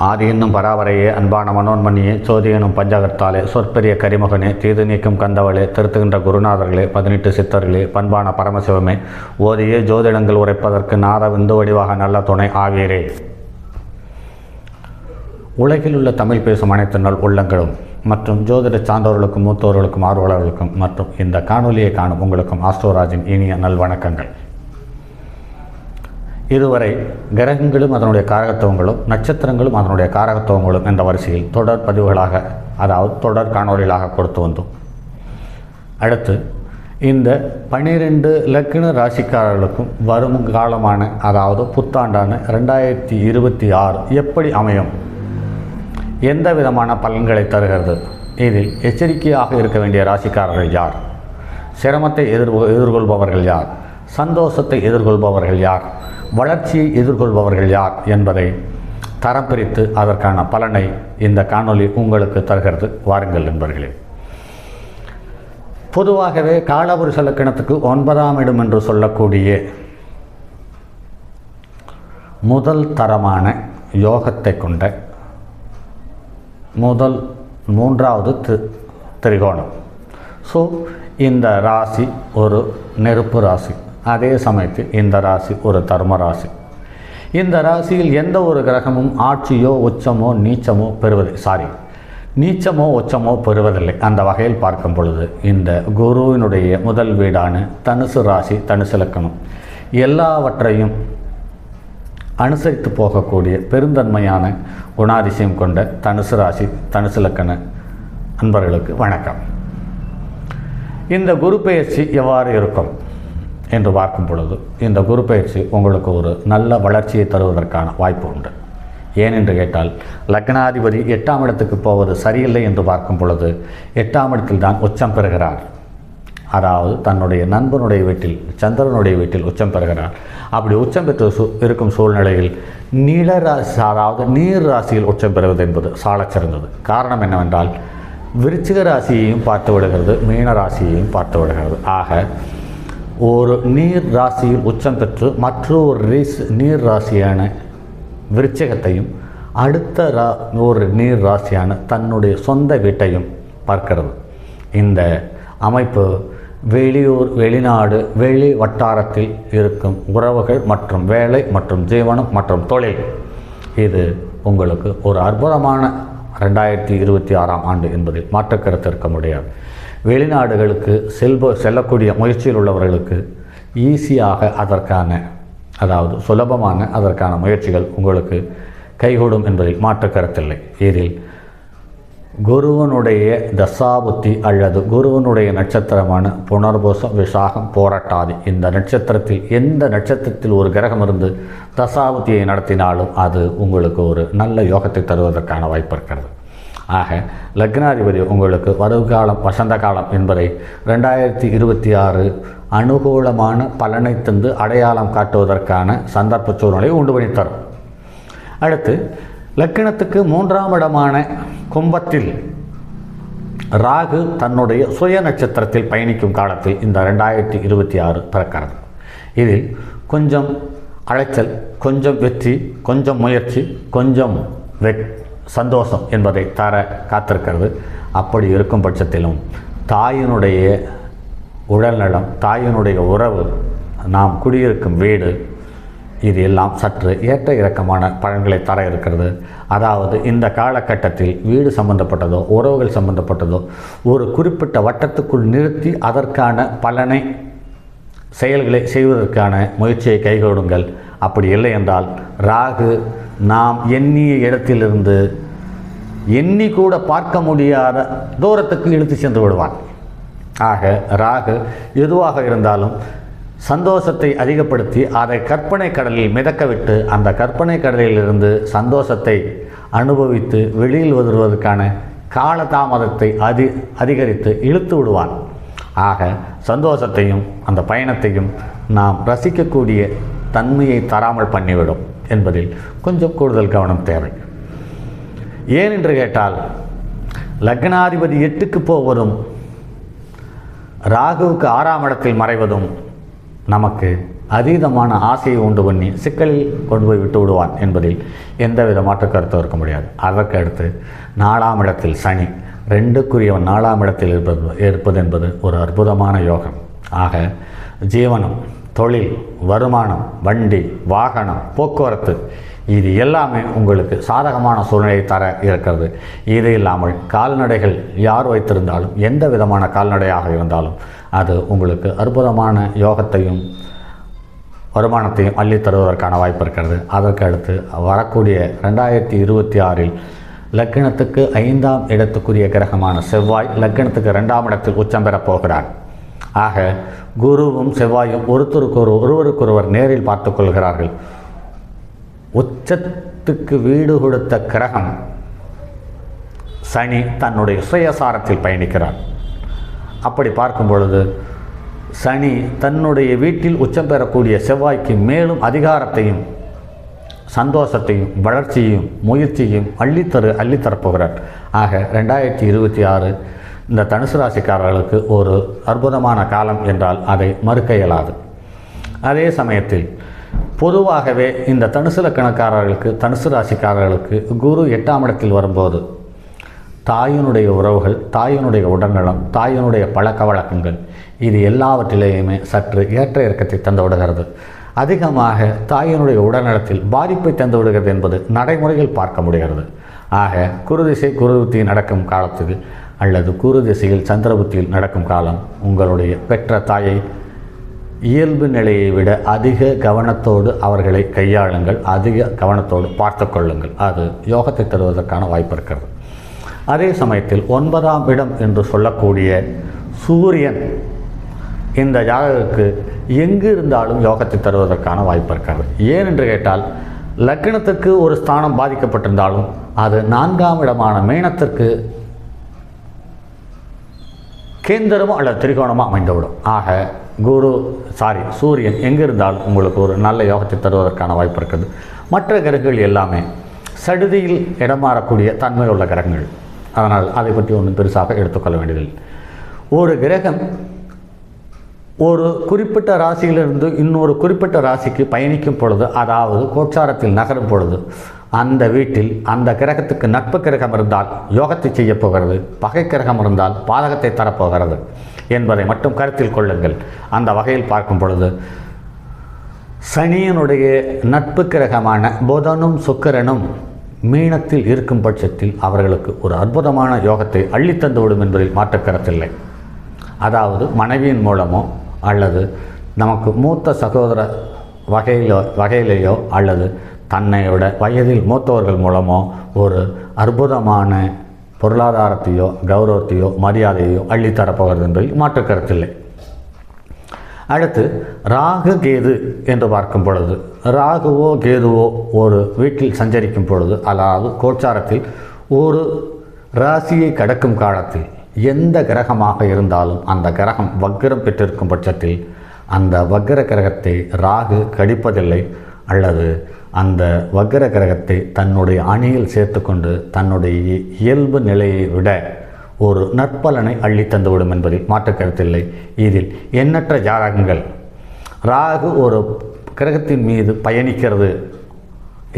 ஆதி என்னும் பராவரையே அன்பான மனோன்மணியே சோதி எனும் பஞ்சகத்தாலே சொற்பெரிய கரிமுகனே தீது நீக்கும் கந்தவளே திருத்துகின்ற குருநாதர்களே 18 சித்தர்களே பண்பான பரமசிவமே ஓதியே ஜோதிடங்கள் உரைப்பதற்கு நாத விந்து வடிவாக நல்ல துணை ஆவீரே. உலகில் உள்ள தமிழ் பேசும் அனைத்து நல் உள்ளங்களும் மற்றும் ஜோதிட சான்றோர்களுக்கும் மூத்தோர்களுக்கும் ஆர்வலர்களுக்கும் மற்றும் இந்த காணொலியை காணும் உங்களுக்கும் ஆஸ்ட்ரோராஜின் இனிய நல்வணக்கங்கள். இதுவரை கிரகங்களும் அதனுடைய காரகத்துவங்களும் நட்சத்திரங்களும் அதனுடைய காரகத்துவங்களும் என்ற வரிசையில் தொடர் பதிவுகளாக அதாவது தொடர் காணொலிகளாக கொடுத்து வந்தோம். அடுத்து இந்த 12 லக்ன ராசிக்காரர்களுக்கும் வரும் காலமான அதாவது புத்தாண்டான 2026 எப்படி அமையும், எந்த விதமான பலன்களை தருகிறது, இதில் எச்சரிக்கையாக இருக்க வேண்டிய ராசிக்காரர்கள் யார், சிரமத்தை எதிர்கொள்பவர்கள் யார், சந்தோஷத்தை எதிர்கொள்பவர்கள் யார், வளர்ச்சியை எதிர்கொள்பவர்கள் யார் என்பதை தரம் பிரித்து அதற்கான பலனை இந்த காணொளி உங்களுக்கு தருகிறது. வாருங்கள் நண்பர்களே. பொதுவாகவே காலபுருஷ லக்கணத்துக்கு 9ஆம் இடம் என்று சொல்லக்கூடிய முதல் தரமான யோகத்தை கொண்ட முதல் 3வது திரிகோணம். ஸோ இந்த ராசி ஒரு நெருப்பு ராசி, அதே சமயத்தில் இந்த ராசி ஒரு தர்ம ராசி. இந்த ராசியில் எந்த ஒரு கிரகமும் ஆட்சியோ உச்சமோ நீச்சமோ நீச்சமோ உச்சமோ பெறுவதில்லை. அந்த வகையில் பார்க்கும் பொழுது இந்த குருவினுடைய முதல் வீடான தனுசு ராசி, தனுசு லக்கணம் எல்லாவற்றையும் அனுசரித்து போகக்கூடிய பெருந்தன்மையான குணாதிசயம் கொண்ட தனுசு ராசி, தனுசு லக்கண அன்பர்களுக்கு வணக்கம். இந்த குரு பெயர்ச்சி எவ்வாறு இருக்கும் என்று பார்க்கும் பொழுது இந்த குரு பயிற்சி உங்களுக்கு ஒரு நல்ல வளர்ச்சியை தருவதற்கான வாய்ப்பு உண்டு. ஏனென்று கேட்டால் லக்னாதிபதி 8ஆம் இடத்துக்கு போவது சரியில்லை என்று பார்க்கும் பொழுது 8ஆம் இடத்தில் தான் உச்சம் பெறுகிறார். அதாவது தன்னுடைய நண்பனுடைய வீட்டில், சந்திரனுடைய வீட்டில் உச்சம் பெறுகிறார். அப்படி உச்சம் பெற்று இருக்கும் சூழ்நிலையில் நீலராசி அதாவது நீர் ராசியில் உச்சம் பெறுவது என்பது சாலச் சிறந்தது. காரணம் என்னவென்றால் விருச்சிக ராசியையும் பார்த்து விடுகிறது, மீன ராசியையும் பார்த்து விடுகிறது. ஆக ஒரு நீர் ராசியில் உச்சம் பெற்று மற்றொரு நீர் ராசியான விருச்சிகத்தையும் அடுத்த ஒரு நீர் ராசியான தன்னுடைய சொந்த வீட்டையும் பார்க்கிறது. இந்த அமைப்பு வெளியூர், வெளிநாடு, வெளி வட்டாரத்தில் இருக்கும் உறவுகள் மற்றும் வேலை மற்றும் ஜீவனம் மற்றும் தொழில், இது உங்களுக்கு ஒரு அற்புதமான 2026ஆம் ஆண்டு என்பதில் மாற்றுக்கருத்து இருக்க முடியாது. வெளிநாடுகளுக்கு செல்லக்கூடிய முயற்சியில் உள்ளவர்களுக்கு ஈஸியாக அதற்கான அதாவது சுலபமான அதற்கான முயற்சிகள் உங்களுக்கு கைகூடும் என்பதில் மாற்றுக்கருத்தில்லை. இதில் குருவனுடைய தசாபுத்தி அல்லது குருவனுடைய நட்சத்திரமான புனர்பூசம், விசாகம், போராட்டாதி இந்த நட்சத்திரத்தில் எந்த நட்சத்திரத்தில் ஒரு கிரகம் இருந்து தசாபுத்தியை நடத்தினாலும் அது உங்களுக்கு ஒரு நல்ல யோகத்தை தருவதற்கான வாய்ப்பு இருக்கிறது. ஆக லக்னாதிபதி உங்களுக்கு வருகாலம் வசந்த காலம் என்பதை 2026 அனுகூலமான பலனை தந்து அடையாளம் காட்டுவதற்கான சந்தர்ப்ப சூழ்நிலை உண்டு பண்ணி தரும். அடுத்து லக்கணத்துக்கு 3ஆம் இடமான கும்பத்தில் ராகு தன்னுடைய சுய நட்சத்திரத்தில் பயணிக்கும் காலத்தில் இந்த 2026 பிறக்கிறது. இதில் கொஞ்சம் அலைச்சல், கொஞ்சம் வெற்றி, கொஞ்சம் முயற்சி, கொஞ்சம் சந்தோஷம் என்பதை தர காத்திருக்கிறது. அப்படி இருக்கும் பட்சத்திலும் தாயினுடைய உடல்நலம், தாயினுடைய உறவு, நாம் குடியிருக்கும் வீடு, இது எல்லாம் சற்று ஏற்ற இறக்கமான பலன்களை தர இருக்கிறது. அதாவது இந்த காலகட்டத்தில் வீடு சம்பந்தப்பட்டதோ உறவுகள் சம்பந்தப்பட்டதோ ஒரு குறிப்பிட்ட வட்டத்துக்குள் நிறுத்தி அதற்கான பலனை செயல்களை செய்வதற்கான முயற்சியை கைகொடுங்கள். அப்படி இல்லை என்றால் ராகு நாம் எண்ணிய இடத்திலிருந்து எண்ணி கூட பார்க்க முடியாத தூரத்துக்கு இழுத்து சென்று விடுவான். ஆக ராகு எதுவாக இருந்தாலும் சந்தோஷத்தை அதிகப்படுத்தி அதை கற்பனை கடலில் மிதக்க விட்டு அந்த கற்பனை கடலிலிருந்து சந்தோஷத்தை அனுபவித்து வெளியில் வருவதற்கான காலதாமதத்தை அதிகரித்து இழுத்து விடுவான். ஆக சந்தோஷத்தையும் அந்த பயணத்தையும் நாம் ரசிக்கக்கூடிய தன்மையை தராமல் பண்ணிவிடும் என்பதில் கொஞ்சம் கூடுதல் கவனம் தேவை. ஏனென்று கேட்டால் லக்னாதிபதி 8க்கு போவதும் ராகுவுக்கு 6ஆம் இடத்தில் மறைவதும் நமக்கு அதீதமான ஆசையை உண்டு பண்ணி சிக்கலில் கொண்டு போய் விட்டு விடுவான் என்பதில் எந்தவித மாற்று கருத்தும் இருக்க முடியாது. அதற்கு அடுத்து 4ஆம் இடத்தில் சனி, 2க்குரியவன் 4ஆம் இடத்தில் இருப்பது என்பது ஒரு அற்புதமான யோகம். ஆக ஜீவனம், தொழில், வருமானம், வண்டி, வாகனம், போக்குவரத்து இது எல்லாமே உங்களுக்கு சாதகமான சூழ்நிலையை தர இருக்கிறது. இது இல்லாமல் கால்நடைகள் யார் வைத்திருந்தாலும், எந்த விதமான கால்நடையாக இருந்தாலும் அது உங்களுக்கு அற்புதமான யோகத்தையும் வருமானத்தையும் அள்ளித் தருவதற்கான வாய்ப்பு இருக்கிறது. அதற்கு அடுத்து வரக்கூடிய 2026 லக்னத்துக்கு 5ஆம் இடத்துக்குரிய கிரகமான செவ்வாய் லக்னத்துக்கு 2ஆம் இடத்தில் உச்சம் பெறப் போகிறார். ஆக குருவும் செவ்வாயும் ஒருவருக்கொருவர் நேரில் பார்த்து கொள்கிறார்கள். உச்சத்துக்கு வீடு கொடுத்த கிரகம் சனி தன்னுடைய சுயசாரத்தில் பயணிக்கிறார். அப்படி பார்க்கும் பொழுது சனி தன்னுடைய வீட்டில் உச்சம் பெறக்கூடிய செவ்வாய்க்கு மேலும் அதிகாரத்தையும் சந்தோஷத்தையும் வளர்ச்சியையும் முயற்சியையும் அள்ளித்தரப்போகிறார். ஆக 2026 இந்த தனுசு ராசிக்காரர்களுக்கு ஒரு அற்புதமான காலம் என்றால் அதை மறுக்க இயலாது. அதே சமயத்தில் பொதுவாகவே இந்த தனுசு லக்கணக்காரர்களுக்கு, தனுசு ராசிக்காரர்களுக்கு குரு 8ஆம் இடத்தில் வரும்போது தாயினுடைய உறவுகள், தாயினுடைய உடல்நலம், தாயினுடைய பழக்க வழக்கங்கள் இது எல்லாவற்றிலேயுமே சற்று ஏற்ற இறக்கத்தை தந்து விடுகிறது. அதிகமாக தாயினுடைய உடல்நலத்தில் பாதிப்பை தந்து விடுகிறது என்பது நடைமுறையில் பார்க்க முடிகிறது. ஆக குரு திசை குரு புத்தியில் நடக்கும் காலத்துக்கு அல்லது குரு திசையில் சந்திர புத்தியில் நடக்கும் காலம் உங்களுடைய பெற்ற தாயை இயல்பு நிலையை விட அதிக கவனத்தோடு அவர்களை கையாளுங்கள், அதிக கவனத்தோடு பார்த்து கொள்ளுங்கள். அது யோகத்தை தருவதற்கான வாய்ப்பு இருக்கிறது. அதே சமயத்தில் 9ஆம் இடம் என்று சொல்லக்கூடிய சூரியன் இந்த ஜாதகருக்கு எங்கு இருந்தாலும் யோகத்தை தருவதற்கான வாய்ப்பு இருக்கிறது. ஏன் என்று கேட்டால் லக்னத்துக்கு ஒரு ஸ்தானம் பாதிக்கப்பட்டிருந்தாலும் அது 4ஆம் இடமான மீனத்திற்கு கேந்திரமோ அல்லது திரிகோணமோ அமைந்துவிடும். ஆக சூரியன் எங்கே இருந்தாலும் உங்களுக்கு ஒரு நல்ல யோகத்தை தருவதற்கான வாய்ப்பு இருக்குது. மற்ற கிரகங்கள் எல்லாமே சடுதியில் இடமாறக்கூடிய தன்மை உள்ள கிரகங்கள். அதனால் அதை பற்றி ஒன்றும் பெருசாக எடுத்துக்கொள்ள வேண்டியதில்லை. ஒரு கிரகம் ஒரு குறிப்பிட்ட ராசியிலிருந்து இன்னொரு குறிப்பிட்ட ராசிக்கு பயணிக்கும் பொழுது, அதாவது கோச்சாரத்தில் நகரும் பொழுது, அந்த வீட்டில் அந்த கிரகத்துக்கு நட்பு கிரகம் இருந்தால் யோகத்தை செய்ய போகிறது, பகை கிரகம் இருந்தால் பாதகத்தை தரப்போகிறது என்பதை மட்டும் கருத்தில் கொள்ளுங்கள். அந்த வகையில் பார்க்கும் பொழுது சனியனுடைய நட்பு கிரகமான புதனும் சுக்கிரனும் மீனத்தில் இருக்கும் பட்சத்தில் அவர்களுக்கு ஒரு அற்புதமான யோகத்தை அள்ளித்தந்துவிடும் என்பதில் மாற்றுக்கருத்தில்லை. அதாவது மனைவியின் மூலமோ அல்லது நமக்கு மூத்த சகோதர வகையிலேயோ அல்லது தன்னையோட வயதில் மூத்தவர்கள் மூலமோ ஒரு அற்புதமான பொருளாதாரத்தையோ கௌரவத்தையோ மரியாதையோ அள்ளித்தரப்போகிறது என்பதில் மாற்றுக்கருத்தில்லை. அடுத்து ராகு கேது என்று பார்க்கும் பொழுது, ராகுவோ கேதுவோ ஒரு வீட்டில் சஞ்சரிக்கும் பொழுது, அதாவது கோச்சாரத்தில் ஒரு ராசியை கடக்கும் காலத்தில் எந்த கிரகமாக இருந்தாலும் அந்த கிரகம் வக்ரம் பெற்றிருக்கும் பட்சத்தில் அந்த வக்ர கிரகத்தை ராகு கடிப்பதில்லை, அல்லது அந்த வக்ர கிரகத்தை தன்னுடைய அணியில் சேர்த்து கொண்டு தன்னுடைய இயல்பு நிலையை விட ஒரு நற்பலனை அள்ளி தந்துவிடும் என்பதில் மாற்றுக்கருத்தில்லை. இதில் எண்ணற்ற ஜாதகங்கள் ராகு ஒரு கிரகத்தின் மீது பயணிக்கிறது,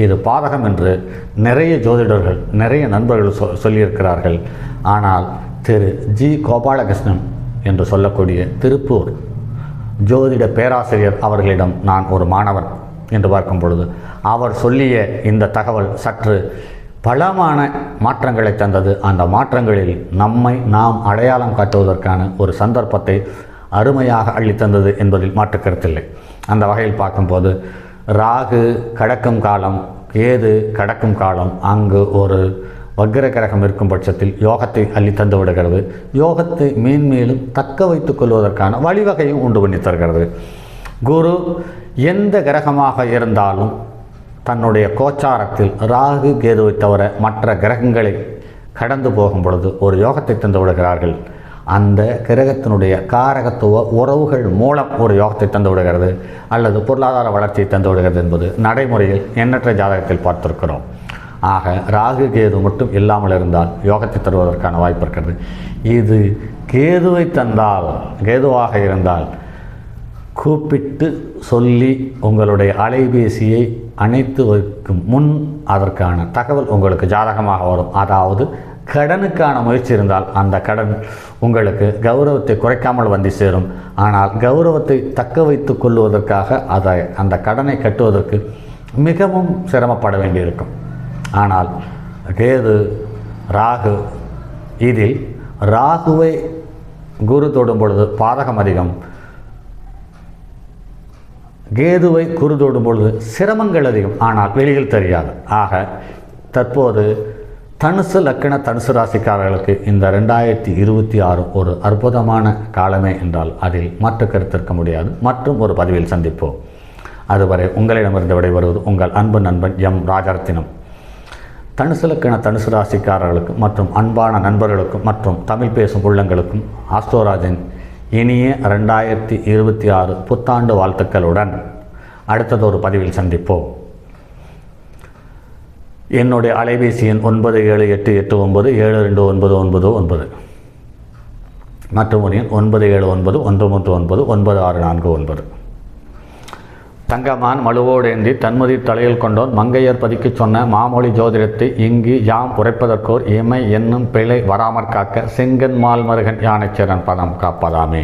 இது பாதகம் என்று நிறைய ஜோதிடர்கள் நிறைய நண்பர்கள் சொல்லியிருக்கிறார்கள். ஆனால் திரு ஜி கோபாலகிருஷ்ணன் என்று சொல்லக்கூடிய திருப்பூர் ஜோதிட பேராசிரியர் அவர்களிடம் நான் ஒரு மாணவன் என்று பார்க்கும் பொழுது அவர் சொல்லிய இந்த தகவல் சற்று பலமான மாற்றங்களை தந்தது. அந்த மாற்றங்களில் நாம் அடையாளம் காட்டுவதற்கான ஒரு சந்தர்ப்பத்தை அருமையாக அள்ளித்தந்தது என்பதில் மாற்றுக்கருத்தில்லை. அந்த வகையில் பார்க்கும்போது ராகு கடக்கும் காலம், கேது கடக்கும் காலம், அங்கு ஒரு வக்ர கிரகம் இருக்கும் பட்சத்தில் யோகத்தை அள்ளித்தந்து விடுகிறது. யோகத்தை மேன்மேலும் தக்க வைத்துக் கொள்வதற்கான வழிவகையும் உண்டு பண்ணி தருகிறது. குரு எந்த கிரகமாக இருந்தாலும் தன்னுடைய கோச்சாரத்தில் ராகு கேதுவை தவிர மற்ற கிரகங்களை கடந்து போகும் பொழுது ஒரு யோகத்தை தந்து விடுகிறார்கள். அந்த கிரகத்தினுடைய காரகத்துவ உறவுகள் மூலம் ஒரு யோகத்தை தந்து விடுகிறது, அல்லது பொருளாதார வளர்ச்சியை தந்து விடுகிறது என்பது நடைமுறையில் எண்ணற்ற ஜாதகத்தில் பார்த்திருக்கிறோம். ஆக ராகு கேது மட்டும் இல்லாமல் இருந்தால் யோகத்தை தருவதற்கான வாய்ப்பு இருக்கிறது. இது கேதுவை தந்தால், கேதுவாக இருந்தால் கூப்பிட்டு சொல்லி உங்களுடைய அலைபேசியை அணைத்து வைக்கும் முன் அதற்கான தகவல் உங்களுக்கு ஜாதகமாக வரும். அதாவது கடனுக்கான முயற்சி இருந்தால் அந்த கடன் உங்களுக்கு கௌரவத்தை குறைக்காமல் வந்து சேரும். ஆனால் கௌரவத்தை தக்க வைத்து கொள்வதற்காக அந்த கடனை கட்டுவதற்கு மிகவும் சிரமப்பட வேண்டியிருக்கும். ஆனால் கேது ராகு, இதில் ராகுவை குரு தொடும் பொழுது பாதகம் அதிகம், கேதுவை குரு தொடும் பொழுது சிரமங்கள் அதிகம், ஆனால் வெளியில் தெரியாது. ஆக தற்போது தனுசு லக்கண தனுசு ராசிக்காரர்களுக்கு இந்த 2026 ஒரு அற்புதமான காலமே என்றால் அதில் மாற்று கருத்திருக்க முடியாது. மற்றும் ஒரு பதிவில் சந்திப்போம். அதுவரை உங்களிடமிருந்து விடைபெறுவது உங்கள் அன்பு நண்பன் எம் ராஜரத்தினம். தனுசு லக்கண தனுசு ராசிக்காரர்களுக்கும் மற்றும் அன்பான நண்பர்களுக்கும் மற்றும் தமிழ் பேசும் உள்ளங்களுக்கும் ஆஸ்ட்ரோராஜின் இனிய 2026 புத்தாண்டு வாழ்த்துக்களுடன் அடுத்ததொரு பதிவில் சந்திப்போம். என்னுடைய அலைபேசி எண் 9788972999 மற்றும் எண் 9791399649. தங்கமான் மழுவோடேந்தி தன்மதி தலையில் கொண்டோன் மங்கையர் பதிக்கு சொன்ன மாமொழி ஜோதிடத்தை இங்கு யாம் உரைப்பதற்கோர் இமை என்னும் பிழை வராமற் காக்க செங்கன் மால் மருகன் யானைச்சேரன் பதம் காப்பதாமே.